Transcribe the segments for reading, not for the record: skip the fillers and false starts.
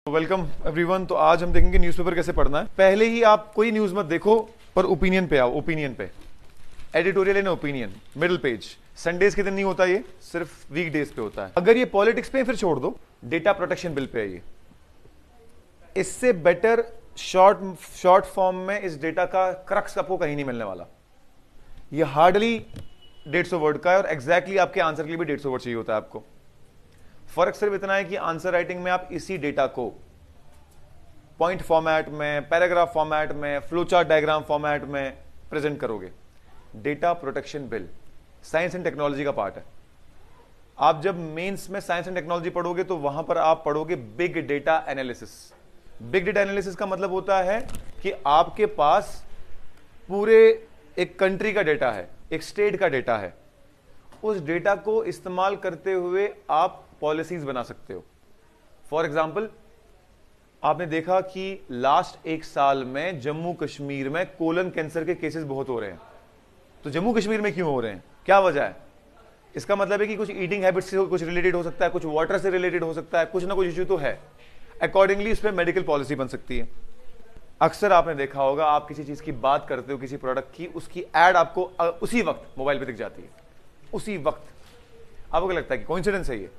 Welcome everyone. तो आज हम देखेंगे न्यूज़पेपर कैसे पढ़ना है। पहले ही आप कोई न्यूज़ मत देखो, पर ओपिनियन पे आओ। ओपिनियन पे editorial and opinion, middle page. Sundays के दिन नहीं होता, ये सिर्फ वीकडेज पे होता है। अगर ये पॉलिटिक्स पे फिर छोड़ दो, डेटा प्रोटेक्शन बिल पे है ये। इससे बेटर शॉर्ट फॉर्म में इस डेटा का क्रक्स आपको कहीं नहीं मिलने वाला। ये हार्डली 150 वर्ड का है और एग्जैक्टली आपके आंसर के लिए भी 150 वर्ड चाहिए होता है आपको। फर्क सिर्फ इतना है कि आंसर राइटिंग में आप इसी डेटा को पॉइंट फॉर्मेट में, पैराग्राफ फॉर्मेट में, फ्लोचार्ट डायग्राम फॉर्मेट में प्रेजेंट करोगे। Data protection bill science and technology का पार्ट है। आप जब मेंस में साइंस एंड टेक्नोलॉजी पढ़ोगे तो वहां पर आप पढ़ोगे big data analysis. Big data analysis का मतलब होता है कि आपके पास पूरे एक कंट्री का डेटा है, एक स्टेट का डेटा है। उस डेटा को इस्तेमाल करते हुए आप पॉलिसीज बना सकते हो। फॉर एग्जाम्पल, आपने देखा कि लास्ट एक साल में जम्मू कश्मीर में कोलन कैंसर के केसेस बहुत हो रहे हैं। तो जम्मू कश्मीर में क्यों हो रहे हैं, क्या वजह है? इसका मतलब है कि कुछ ईटिंग हैबिट से कुछ रिलेटेड हो सकता है, कुछ वाटर से रिलेटेड हो सकता है, कुछ ना कुछ इश्यू तो है। अकॉर्डिंगली इस पर मेडिकल पॉलिसी बन सकती है। अक्सर आपने देखा होगा, आप किसी चीज की बात करते हो, किसी प्रोडक्ट की, उसकी एड आपको उसी वक्त मोबाइल पे दिख जाती है। उसी वक्त आपको लगता है कि कोइंसिडेंस है ये?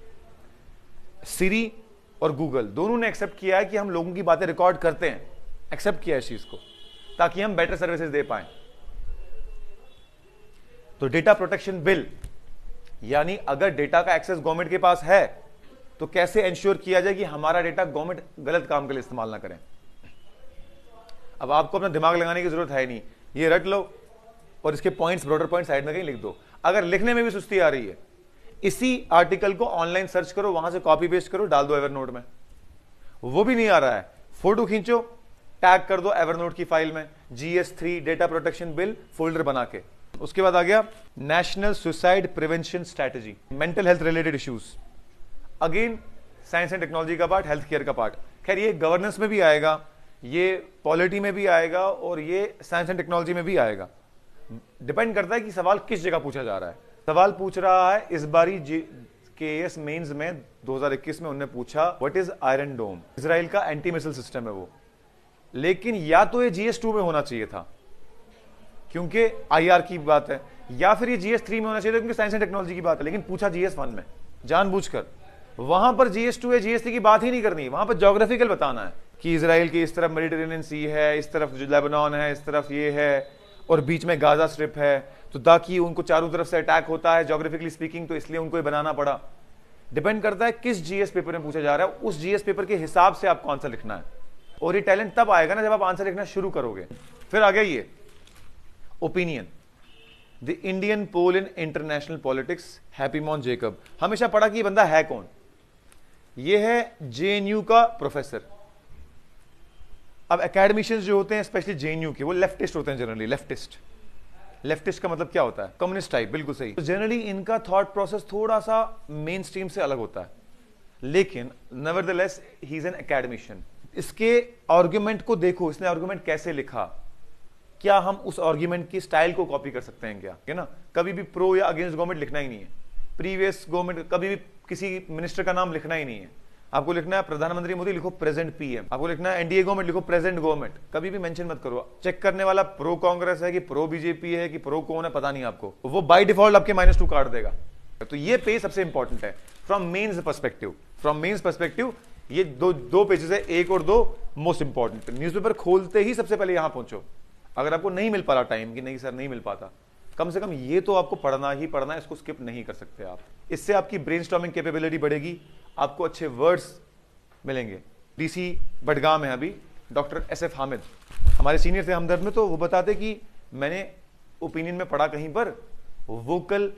सिरी और गूगल दोनों ने एक्सेप्ट किया है कि हम लोगों की बातें रिकॉर्ड करते हैं। एक्सेप्ट किया है इस चीज को, ताकि हम बेटर सर्विसेज दे पाएं। तो डेटा प्रोटेक्शन बिल, यानी अगर डेटा का एक्सेस गवर्नमेंट के पास है तो कैसे इंश्योर किया जाए कि हमारा डेटा गवर्नमेंट गलत काम के लिए इस्तेमाल ना करें। अब आपको अपना दिमाग लगाने की जरूरत है नहीं, ये रट लो और इसके पॉइंट्स, ब्रॉडर पॉइंट साइड में कहीं लिख दो। अगर लिखने में भी सुस्ती आ रही है, इसी आर्टिकल को ऑनलाइन सर्च करो, वहां से कॉपी पेस्ट करो, डाल दो एवरनोट में। वो भी नहीं आ रहा है, फोटो खींचो, टैग कर दो एवरनोट की फाइल में, GS3 data protection bill folder बना के। उसके बाद आ गया national suicide prevention strategy, mental health related issues. Again science and technology का पार्ट, हेल्थ केयर का पार्ट। खैर ये गवर्नेंस में भी आएगा, ये पॉलिटी में भी आएगा और ये साइंस एंड टेक्नोलॉजी में भी आएगा। डिपेंड करता है कि सवाल किस जगह पूछा जा रहा है। सवाल पूछ रहा है इस बारी KS मेंस में 2021 में उन्होंने पूछा what is iron dome. Israel का एंटी मिसाइल सिस्टम है वो। लेकिन या तो ये GS2 में होना चाहिए था क्योंकि IR की बात है, या फिर ये GS3 में होना चाहिए था क्योंकि साइंस एंड टेक्नोलॉजी की बात है। लेकिन पूछा GS1 में जानबूझकर। वहां पर GS2 या GS3 की बात ही नहीं करनी, वहां पर ज्योग्राफिकल बताना है कि इजराइल की इस तरफ मेडिटेरेनियन सी है, इस तरफ लेबनान है, इस तरफ ये है और बीच में गाजा स्ट्रिप है। तो ताकि उनको चारों तरफ से अटैक होता है ज्योग्राफिकली स्पीकिंग, तो इसलिए उनको ये बनाना पड़ा। डिपेंड करता है किस GS पेपर में पूछा जा रहा है, उस GS पेपर के हिसाब से आपको आंसर लिखना है। और ये टैलेंट तब आएगा ना जब आप आंसर लिखना शुरू करोगे। फिर आ गया ये opinion, the Indian pole in international politics, Happymon Jacob. हमेशा पढ़ा कि ये बंदा है कौन। ये है JNU का प्रोफेसर। अब एकेडमिशियंस जो होते हैं स्पेशली JNU के, वो लेफ्टिस्ट होते हैं जनरली। लेफ्टिस्ट का मतलब क्या होता है? कम्युनिस्ट टाइप, बिल्कुल सही। तो जनरली इनका थॉट प्रोसेस थोड़ा सा मेन स्ट्रीम से अलग होता है, लेकिन nevertheless he is an academician. इसके आर्गुमेंट को देखो, इसने आर्गुमेंट कैसे लिखा, क्या हम उस आर्गुमेंट की स्टाइल को कॉपी कर सकते हैं क्या? है ना, कभी भी प्रो या अगेंस्ट गवर्नमेंट लिखना ही नहीं है। प्रीवियस गवर्नमेंट, कभी भी किसी मिनिस्टर का नाम लिखना ही नहीं है। आपको लिखना है प्रधानमंत्री मोदी, लिखो प्रेजेंट PM। आपको लिखना है NDA गवर्नमेंट, लिखो प्रेजेंट गवर्नमेंट। कभी भी मेंशन मत करो। चेक करने वाला प्रो कांग्रेस है कि प्रो BJP है कि प्रो कौन है पता नहीं आपको, वो बाय डिफॉल्ट आपके -2 काट देगा। तो ये पेज सबसे इंपॉर्टेंट है from mains perspective. From mains perspective ये दो पेजेस है, 1 और 2 मोस्ट इंपॉर्टेंट। न्यूज़पेपर खोलते ही सबसे पहले यहां पहुंचो। अगर आपको नहीं मिल पा रहा टाइम, कि नहीं सर नहीं मिल पाता, कम से कम ये तो आपको पढ़ना ही पढ़ना है, इसको स्किप नहीं कर सकते आप। इससे आपकी ब्रेनस्टॉर्मिंग कैपेबिलिटी बढ़ेगी, आपको अच्छे वर्ड्स मिलेंगे। DC बडगाम है अभी, डॉक्टर SF हामिद हमारे सीनियर थे हमदर्द में, तो वो बताते कि मैंने ओपिनियन में पढ़ा कहीं पर वोकल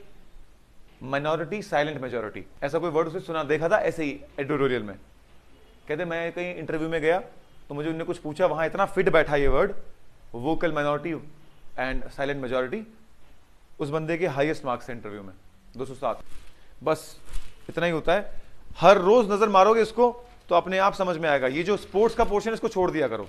माइनॉरिटी साइलेंट मेजॉरिटी, ऐसा कोई वर्ड उसे सुना देखा था ऐसे ही एडिटोरियल में। कहते मैं कहीं इंटरव्यू में गया तो मुझे उन्होंने कुछ पूछा, वहां इतना फिट बैठा ये word vocal minority and silent majority, उस बंदे के हाईएस्ट मार्क्स है इंटरव्यू में 207। बस इतना ही होता है। हर रोज नजर मारोगे इसको तो अपने आप समझ में आएगा। ये जो स्पोर्ट्स का पोर्शन है इसको छोड़ दिया करो।